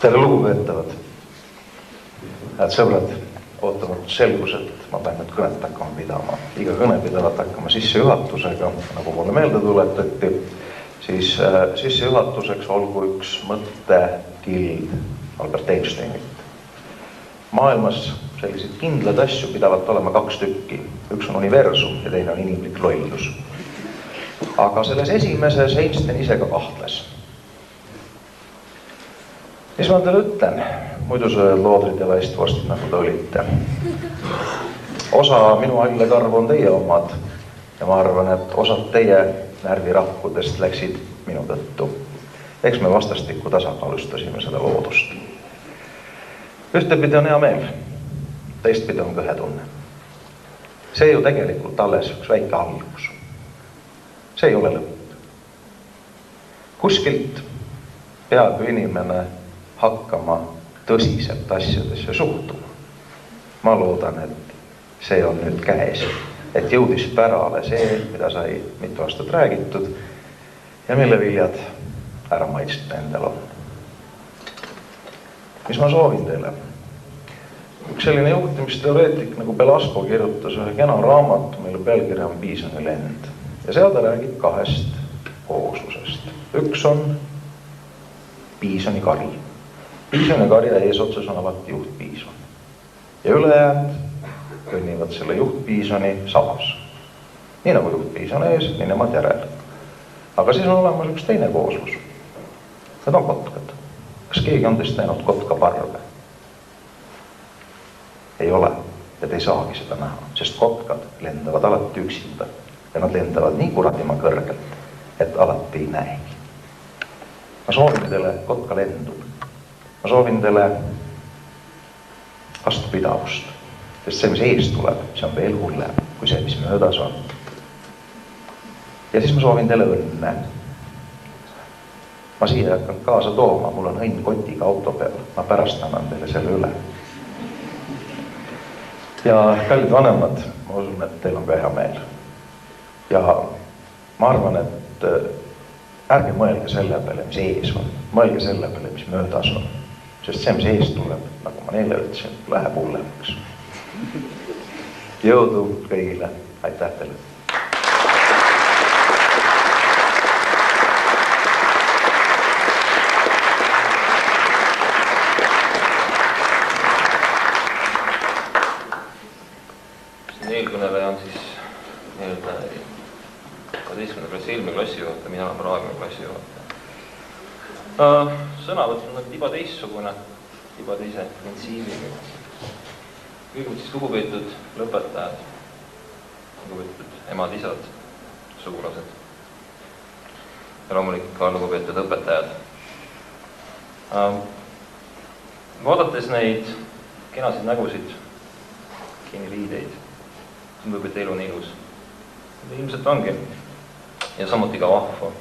Tere lugupeetavad. Head sõbrad, ootamatult selgus, et ma pean nüüd kõnet hakkama pidama. Iga kõne pidavat hakkama sissejuhatusega, nagu mulle meelde tuletati, siis sissejuhatuseks olgu üks mõttekild Albert Einsteinilt. Maailmas selliseid kindlaid asju pidavat olema 2 tükki. Üks on universum ja teine on inimlik lollus. Aga selles esimeses Einstein ise ka kahtles. Mis ma teile ütlen, muidu see loodrid ja väistvorstid, nagu te olite. Osa minu halle karvu on teie omad ja ma arvan, et osad teie närvirahkudest läksid minu tõttu. Eks me vastastikku tasakaalustasime seda loodust. Ühtepidi on hea meel, teistpidi on kõhetunne. See ju tegelikult alles üks väike algus. See ei ole lõpp. Kuskilt peab inimene hakkama tõsiselt asjadesse suhtuma. Ma loodan, et see on nüüd käes, et jõudis pärale see, mida sai mitu aastat räägitud ja mille viljad ära maitsnud endal on. Mis ma soovin teile? Üks selline juhtimisteoreetik nagu Belasco kirjutas ühe kena raamatu, mille pealkirja on Piisoni lend. Ja seal ta räägib 2 kooslusest. Üks on piisoni kari. Piisoni karja eesotsas on alati juhtpiison. Ja ülejäänud kõnnivad selle juhtpiisoni sabas. Nii nagu juhtpiison ees, nii nemad järel. Aga siis on olemas üks teine kooslus. Need on kotkad. Kas keegi on teist näinud kotka parve? Ei ole. Ja te ei saagi seda näha, sest kotkad lendavad alati üksinda. Ja nad lendavad nii kuradima kõrgelt, et alati ei näegi. Ma soovin teile kotka lendu. Ma soovin teile vastupidavust, sest see, mis ees tuleb, see on veel hullem kui see, mis möödas on. Ja siis ma soovin teile õnne. Ma siia hakkan kaasa tooma, mul on õnn kotiga auto peal, ma pärast annan teile selle üle. Ja kallid vanemad, ma usun, et teil on ka hea meel. Ja ma arvan, et ärge mõelge selle peale, mis ees on, mõelge selle peale, mis möödas on. Sest see, mis ees tuleb, nagu ma neile ütlesin, läheb hullemaks. Jõudu kõigile, aitäh teile! Eelkõneleja on siis 12. klassi eelmine klassijuhataja, mina olen praegune klassijuhataja. Sõnavõtt on tiba teissugune, tiba teise printsiibiga. Kõigepealt siis lugupeetud lõpetajad, lugupeetud emad, isad, sugulased ja loomulikult ka lugupeetud õpetajad. Vaadates neid kenasid nägusid, kiniliideid, tundub, et elu on ilus. Ilmselt ongi ja samuti ka vahva.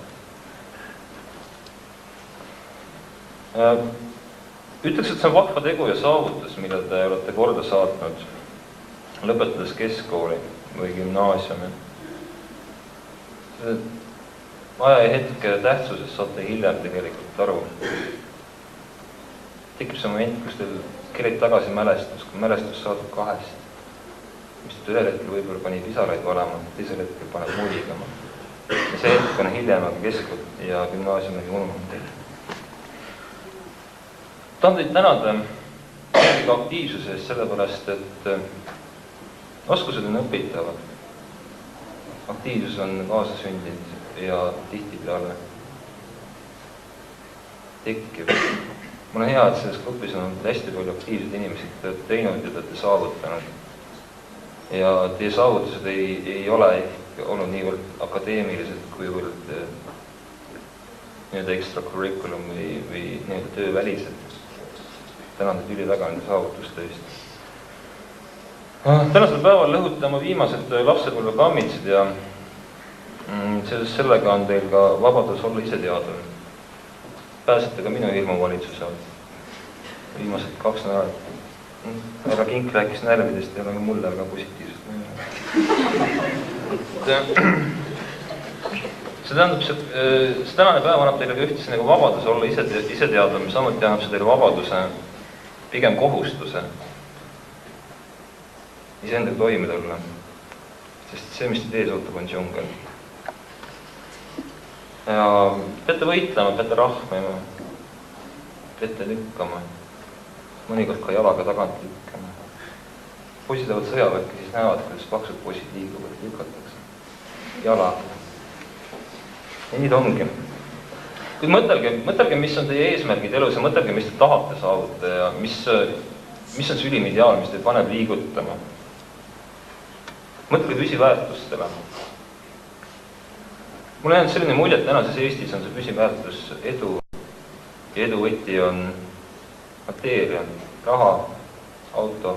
Ütleks, et see on vahva tegu ja saavutus, mida te olete korda saatnud, lõpetades keskkooli või gümnaasiumi. Aja ja hetke tähtsuses saate hiljem tegelikult aru. Tekib see moment, kus teil kerib tagasi mälestus, kui mälestus saadub 2. Mis ühel hetkel võib-olla pani pisaraid valama, teisel hetkel paneb muligama. Ja see hetk on hiljem, aga keskkool ja gümnaasiumegi ununud teil. Tahan teid tänada aktiivsuse eest sellepärast, et oskused on õpitavad. Aktiivsus on kaasasündinud ja tihtipeale tekkiv. Mul on hea, et selles grupis on hästi palju aktiivseid inimesi, te olete teinud ja te olete saavutanud. Ja teie saavutused ei ole olnud niivõrd akadeemilised, kuivõrd extra curriculum või töövälised. Tänan teid üliväga nende saavutuste eest. Tänasel päeval lõhutan oma viimased lapsepõlve kammitsed ja sellega on teil ka vabadus olla ise teadlane. Pääsete ka minu ilmavalitsuse alt. Viimased 2 nädalat. Härra Kink rääkis närvidest ja mulle väga positiivselt. See tähendab, see tänane päev annab teile ka ühtse nagu vabaduse olla iseteadvam, samuti annab see teile vabaduse, pigem kohustuse iseendaga toime tulla. Sest see, mis te ees ootab, on džungel. Ja peate võitlema, peate rahmima, peate lükkama, mõnikord ka jalaga tagant lükkama. Poisid lähevad sõjaväkke, siis näevad, kuidas paksud poisid liiguvad, lükatakse jalaga. Ja nii ta ongi. Kuid mõtelge, mis on teie eesmärgid elus ja mõtelge, mis te tahate saavuta ja mis on see ülim ideaal, mis teid paneb liigutama. Mõtelge püsiväärtustele. Mul on jäänud selline mulje, et tänases Eestis on see püsiväärtus edu ja edu võti on mateeria, raha, auto,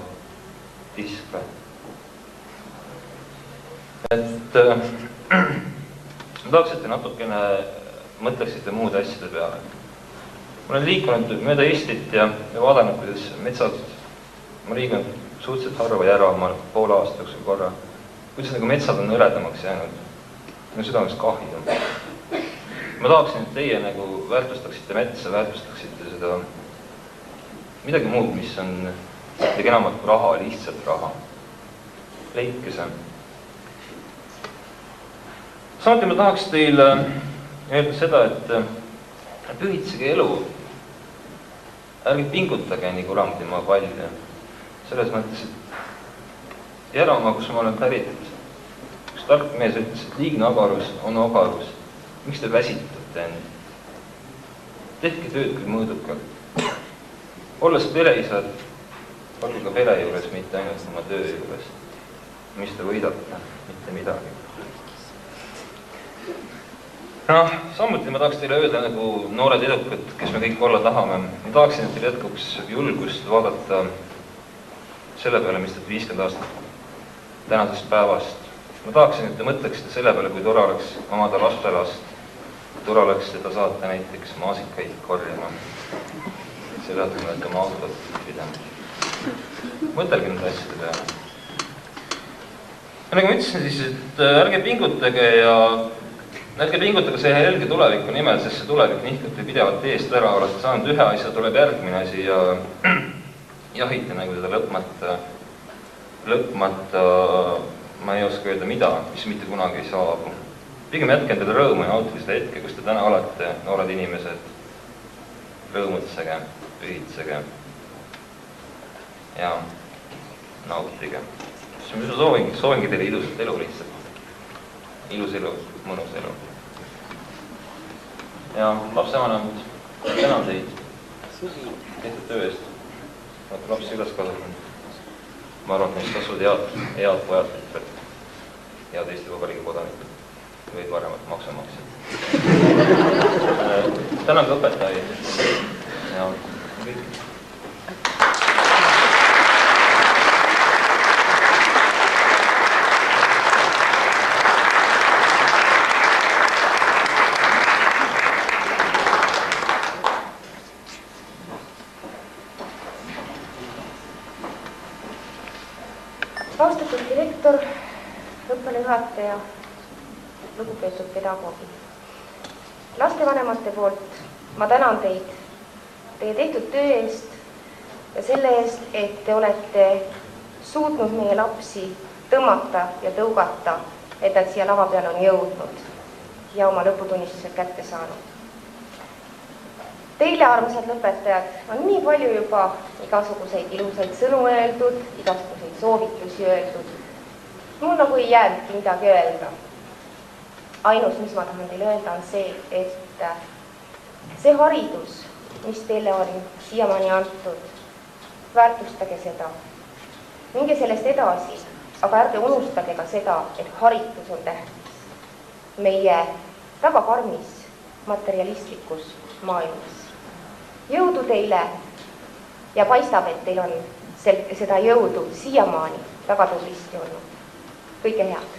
diskle. Et ma tahaks, et te natukene mõtleksite muude asjade peale. Ma olen liikunud mööda Eestit ja vaadanud, kuidas metsad, ma liigunud suhteliselt harva järva poole aasta jooksul korra, kuidas nagu metsad on õledamaks jäänud. Minu südames kahju. Ma tahaksin, et teie nagu väärtustaksite metsa, väärtustaksite seda midagi muud, mis on midagi enamat kui raha, lihtsalt raha. Leidke see. Samuti ma tahaks teile öelda seda, et pühitsege elu. Ärge pingutage nii kuramdi ma palju. Selles mõttes, et Järvamaa, kus ma olen pärit, üks tark mees ütles, et liigne agarus on agarus. Miks te väsitate end? Tehke tööd küll mõõdukalt. Olles pereisad, olge ka pere juures, mitte ainult oma töö juures. Mis te võidate? Mitte midagi. Samuti ma tahaks teile öelda nagu noored edukad, kes me kõik olla tahame. Ma tahaksin, et teil jätkuks julgust vaadata selle peale, mis teed 50 aastat tänasest päevast. Ma tahaksin, et te mõtleksite selle peale, kui tore oleks omada lastelast. Tore oleks seda saata näiteks maasikaid korjama. Selle asemel, et oma autot pidama. Mõtelge nende asjade peale. Ja nagu ma ütlesin siis, et ärge pingutage see helge tuleviku nimel, sest see tulevik nihkute pidevalt eest ära, olete saanud ühe asja, tuleb järgmine asi ja jahite nagu seda lõpmata, ma ei oska öelda mida, mis mitte kunagi ei saabu. Pigem jätke endale rõõmu ja nautige seda hetke, kus te täna olete, noored inimesed, rõõmutsege, pühitsege ja nautige. Ma soovingi teile ilusat elu lihtsalt. Ilus elu, mõnus elu. Ja lapsevanemad, tänan teid tehtud töö eest. Olete lapsi üles kasvatanud. Ma arvan, et neist kasvavad head pojad, head Eesti Vabariigi kodanikud või paremat maksumaksjad. Tänan ka õpetajaid ja kõik. Austatud direktor, õppealajuhataja, lugupeetud pedagoogid. Lastevanemate poolt ma tänan teid teie tehtud töö eest ja selle eest, et te olete suutnud meie lapsi tõmmata ja tõugata, et nad siia lava peale on jõudnud ja oma lõputunnistused kätte saanud. Teile, armsad lõpetajad, on nii palju juba igasuguseid ilusaid sõnu öeldud, igasuguseid soovitusi öeldud. Mul nagu ei jäänud midagi öelda. Ainus, mis ma tahan teile öelda, on see, et see haridus, mis teile on siiamaani antud, väärtustage seda. Minge sellest edasi, aga ärge unustage ka seda, et haritus on tähtis meie väga karmis materialistlikus maailmas. Jõudu teile ja paistab, et teil on seda jõudu siiamaani väga tublisti olnud. Kõige head!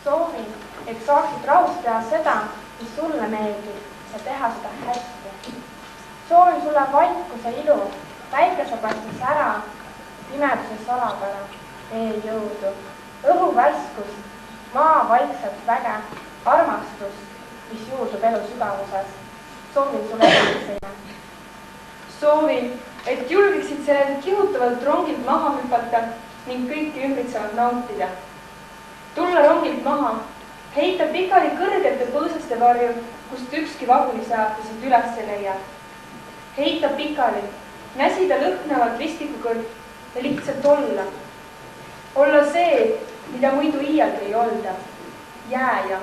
Soovin, et saaksid rahus teha seda, mis sulle meeldib ja teha seda hästi. Soovin sulle vaikuse ilu päikese paistis ära, pimeduses salapära, eeljõudu, õhu värskust, maa vaikset väge, armastust, mis juurdub elu sügavuses. Soovin sulle eeliseid. Soovin, et julgeksid sellel kihutavalt rongilt maha hüpata ning kõike ümbritsevat nautida. Tulla rongilt maha, heita pikali kõrgete põõsaste varju, kust ükski vagunisajate sind üles ei leia. Heita pikali, näsida lõhnavalt ristikukõrg ja lihtsalt olla. Olla see, mida muidu iialgi ei olda, jääja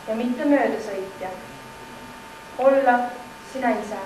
ja mitte möödasõitja. Olla sina ise.